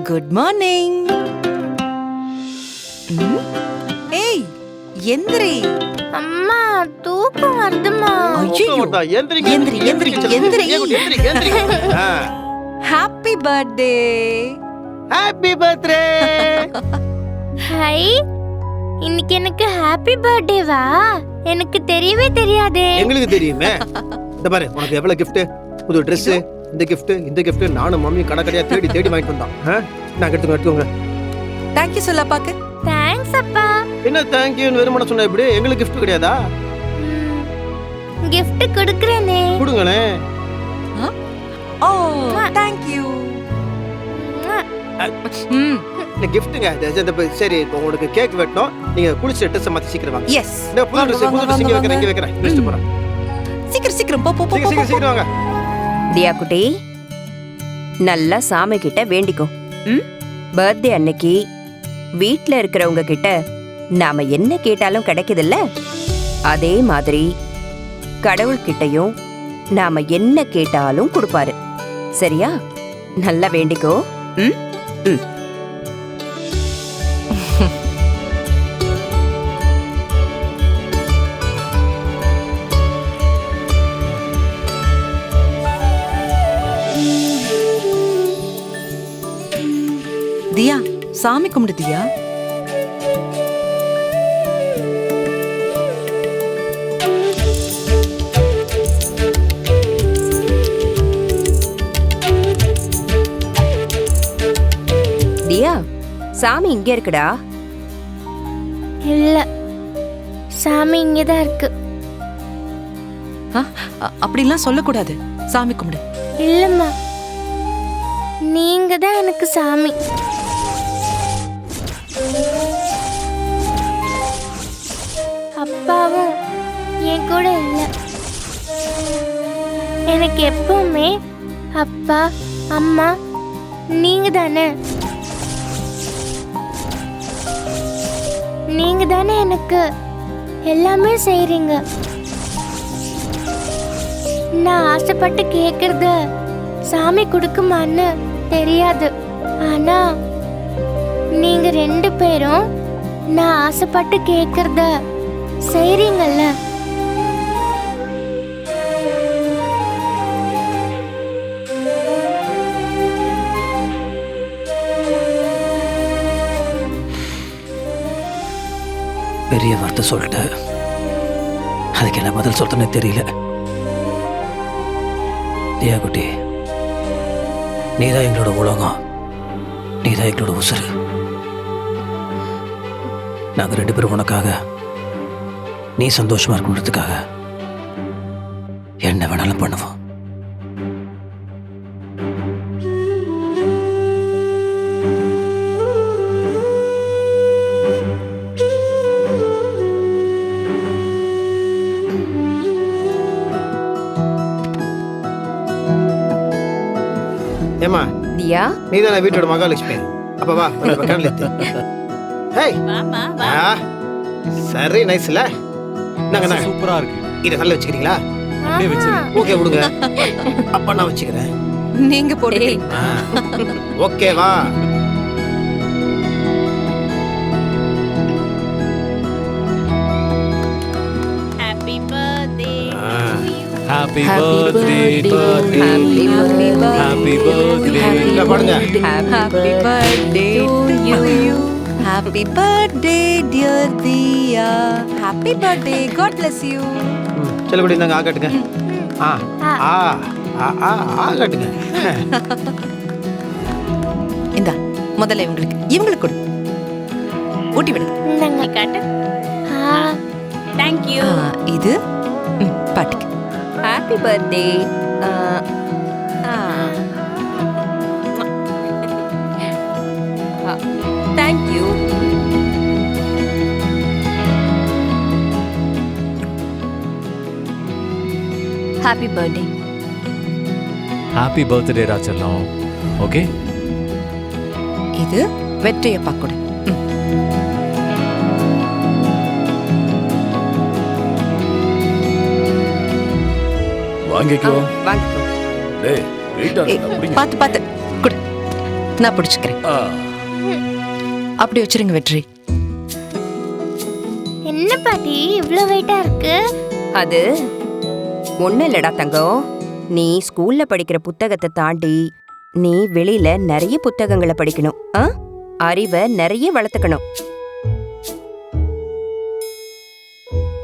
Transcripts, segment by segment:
Good morning. ஏய் எந்திரி. அம்மா தூக்கம் வருதுமா. எந்திரி எந்திரி எந்திரி எந்திரி. Happy birthday. Happy birthday. High, இன்னைக்கு எனக்கு ஹாப்பி பர்த்டேவா? எனக்கு தெரியவே தெரியாதே. எங்களுக்கு தெரியுமே. இந்த பாரு, உனக்கு எவ்வளவு gift, புது Dress, இந்த gift நானும் மம்மி கடைக்கடையா தேடி தேடி வாங்கிட்டு வந்தோம். நான் எடுத்துக்கோங்க. தேங்க் யூ சொல்ல பாக்க. தேங்க்ஸ் அப்பா. என்ன தேங்க் யூ வெறுமனே சொன்னா இப்படி? எங்களுக்கு gift கிடையாதா? gift கொடுக்கறேனே. கொடுங்களே. ஓ தேங்க் யூ. இந்த giftங்க. சரி, இப்போ உங்களுக்கு கேக் வெட்டணும். நீங்க குளிச்சு ட்ரெஸ் மாத்தி சீக்கிரம் வாங்க. எஸ். இந்த புது ட்ரெஸ் இங்க வைக்கிறேன். லிஸ்ட் போறேன். சீக்கிரம் போ. சீக்கிரம் வாங்க. தியா குட்டி, நல்லா சாமி கிட்ட வேண்டிக்கோ. பர்த்டே அன்னைக்கு வீட்ல இருக்கிறவங்க கிட்ட நாம என்ன கேட்டாலும் கிடைக்குதுல்ல, அதே மாதிரி கடவுள்கிட்டயும் நாம என்ன கேட்டாலும் கொடுப்பாரு. சரியா? நல்லா வேண்டிக்கோ. தியா, சாமி கும்பிடு தியா. தியா, சாமி இங்க இருக்குடா. இல்ல, சாமி இங்கதான் இருக்கு. அப்படிலாம் சொல்லக்கூடாது. சாமி கும்பிடு. இல்லம்மா, நீங்க தான் எனக்கு சாமி. அப்பாவும் என் கூட இல்ல. எனக்கு எப்பவுமே அப்பா அம்மா நீங்க தானே. நீங்க தானே எனக்கு எல்லாமே செய்றீங்க. நான் ஆசைப்பட்டு கேக்குறத சாமி கொடுக்குமான்னு தெரியாது. ஆனா நீங்க 2 பேரும் நான் ஆசைப்பட்டு கேக்குறத செய்றீங்கல்ல. பெரிய வார்த்தை சொல்லிட்டு அதுக்கு என்ன பதில் சொல்றேன்னு தெரியல. தியா குட்டி, நீதான் எங்களோட உலகம், நீதான் எங்களோட உசுறு. நாங்க 2 பேரும் உனக்காக, நீ சந்தோஷமா இருக்கணுன்றதுக்காக என்ன வேணாலும் பண்ணுவோம். ஏமா தியா, நீதானே வீட்டோட மகாலட்சுமி. அப்ப வா, சரி, நைஸ்ல. சூப்பரா இருக்கு. இதை நல்லா வச்சுக்கிறீங்களா? அப்படியே வச்சிரு. ஓகே, விடுங்க. அப்ப நான் வச்சுக்கிறேன். நீங்க போடுங்க. ஓகேவா? Happy birthday, birthday, happy birthday. இல்ல பாடுங்க. Happy birthday to you. Happy birthday dear Diya. Happy birthday. God bless you. செல்லபடி இந்தாங்க, ஆ காட்டுங்க. ஆ ஆ ஆ ஆ காட்டுங்க. இந்தா, முதல்ல இவங்களுக்கு கொடு. ஊட்டி விடு. இந்தாங்க காட்டு. Thank you. இது பாட்டிக்கு. Happy birthday. Thank you. Happy birthday. Happy birthday ராச்சலம். ஓகே, இது வெற்றியப்பா கொடு. வாங்கிக்கோ. வாங்கிக்கோ. டேய் வெயிட்டா ஏய், பாத்து பாத்து குடு, நான் பிடிச்சுக்கிறேன். அப்படி வச்சிருங்க வெற்றி. என்ன பாட்டி இவ்ளோ வெயிட்டா இருக்கு? அது ஒண்ணும் இல்லடா தங்கம். நீ ஸ்கூல்ல படிக்கிற புத்தகத்தை தாண்டி நீ வெளியில நிறைய புத்தகங்களை படிக்கணும். அறிவை நிறைய வளர்த்துக்கணும்.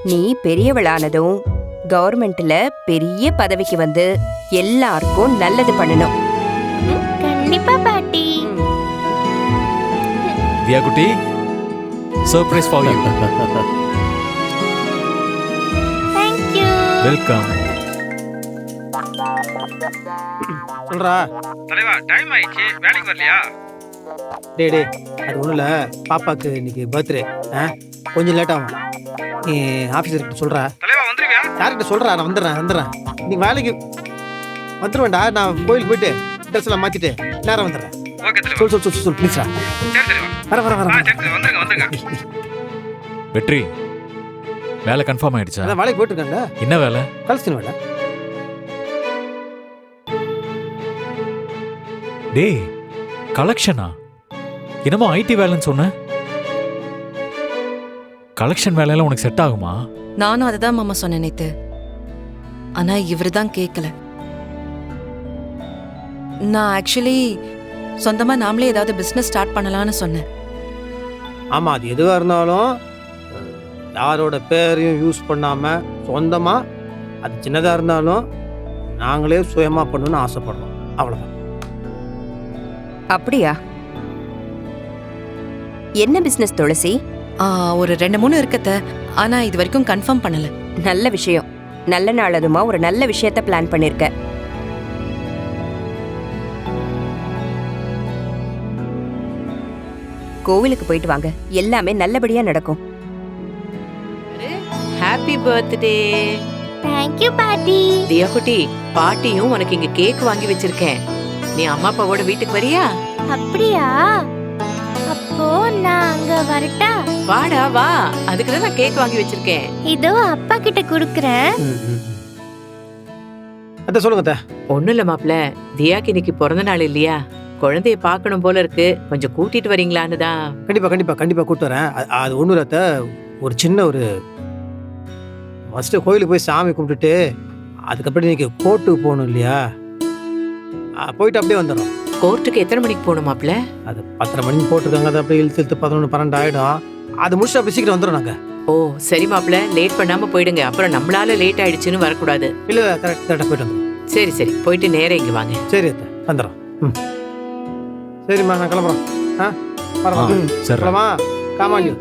நீ பெரியவளானதும் கவர்மெண்ட்ல பெரிய பதவிக்கு வந்து எல்லாருக்கும் நல்லது பண்ணணும். கண்டிப்பா பாட்டி. தியா குட்டி, surprise for you. Thank you. Welcome. சொல்றா தலைவா, டைம் ஆயிடுச்சு, வேலைக்கு வரலையா? டேய் டேய், அது ஒன்றும் இல்லை, பாப்பாக்கு இன்னைக்கு பர்த்டே. கொஞ்சம் லேட் ஆகும். நீ ஆஃபீஸர்கிட்ட சொல்கிறா. தலைவா வந்துருவியா? யார்கிட்ட சொல்கிறா? நான் வந்துடுறேன். நீ வேலைக்கு வந்துடுவேண்டா. நான் கோயிலுக்கு போயிட்டு ட்ரெஸ் எல்லாம் மாற்றிட்டு நேரம் வந்துடுறேன். ஓகே தலைவா. சொல் ப்ளீஸ்ரா. சரி தலைவா. வர சரி சரி, வந்துருங்க. வெற்றி, வேலை கன்ஃபார்ம் ஆயிடுச்சா? அதான் வேலைக்கு போயிட்டு இருக்கேன்ல. என்ன வேலை? கலஸ்டின் வேலை. டேய், கலெக்ஷனா? என்னமோ ஐடி வேலைன்னு சொன்ன. கலெக்ஷன் வேலையெல்லாம் உனக்கு செட் ஆகுமா? நானும் அதை தான் மாமா சொன்னேன் நேத்து. ஆனா இவரு தான் கேட்கல. நான் ஆக்சுவலி சொந்தமா நாமளே ஏதாவது பிசினஸ் ஸ்டார்ட் பண்ணலாம்னு சொன்னேன். ஆமாம், அது எதுவாக இருந்தாலும் யாரோட பேரையும் யூஸ் பண்ணாமல் சொந்தமாக, அது சின்னதாக இருந்தாலும் நாங்களே சுயமாக பண்ணணும்னு ஆசைப்படுறோம். அவ்வளோதான். அப்படியா? என்ன பிசினஸ் துளசி? ஒரு 2-3 இருக்கத்த. ஆனா இது வரைக்கும் கன்ஃபார்ம் பண்ணல. நல்ல விஷயம். நல்ல நாள் அதுமா ஒரு நல்ல விஷயத்த பிளான் பண்ணிருக்க. கோவிலுக்கு போயிட்டு வாங்க, எல்லாமே நல்லபடியா நடக்கும். Happy birthday. Thank you பாட்டி. தியா குட்டி, பாட்டியும் உனக்கு இங்க கேக் வாங்கி வச்சிருக்கேன். நீ அம்மா அப்பாவோட வீட்டுக்கு வரியா? அப்படியா? அப்போ நான் அங்க வரட்டா? வாடா வா, அதுக்கு தான் நான் கேக் வாங்கி வச்சிருக்கேன். இதோ அப்பா கிட்ட குடுக்கறேன். அத்தை சொல்லுங்க அத்தை. ஒண்ணும் இல்ல மாப்ள, தியாக்கு இன்னைக்கு பிறந்த நாள் இல்லையா, குழந்தைய பார்க்கணும் போல இருக்கு, கொஞ்சம் கூட்டிட்டு வரீங்களான்னு தான். கண்டிப்பாக கூப்பிட்டு வரேன். அது ஒன்றும் இல்லை, ஒரு சின்ன ஃபஸ்ட்டு கோயிலுக்கு போய் சாமி கும்பிட்டுட்டு அதுக்கப்புறம் இன்னைக்கு கோர்ட்டுக்கு போகணும் இல்லையா, போயிட்டு அப்படியே வந்துடும். கோர்ட்டுக்கு எத்தனை மணிக்கு போகணும் மாப்ள? அது 10:30 மணிக்கு போட்டிருக்காங்க. அது அப்படியே இழுத்து 11-12 ஆகிடும். அது முடிச்சுட்டு அப்படி சீக்கிரம் வந்துடும் நாங்கள். ஓ சரி மாப்ள, லேட் பண்ணாம போயிடுங்க, அப்புறம் நம்மளால லேட் ஆயிடுச்சுன்னு வரக்கூடாது. இல்லை கரெக்டாக போயிட்டு வந்துடும். சரி போயிட்டு நேரா இங்க வாங்க. சரி அத்தை, வந்துடும். சரிம்மா, நான் கிளம்புறோம். பரவாயில்ல. சரி. கிளம்பா, காமாண்டியூ.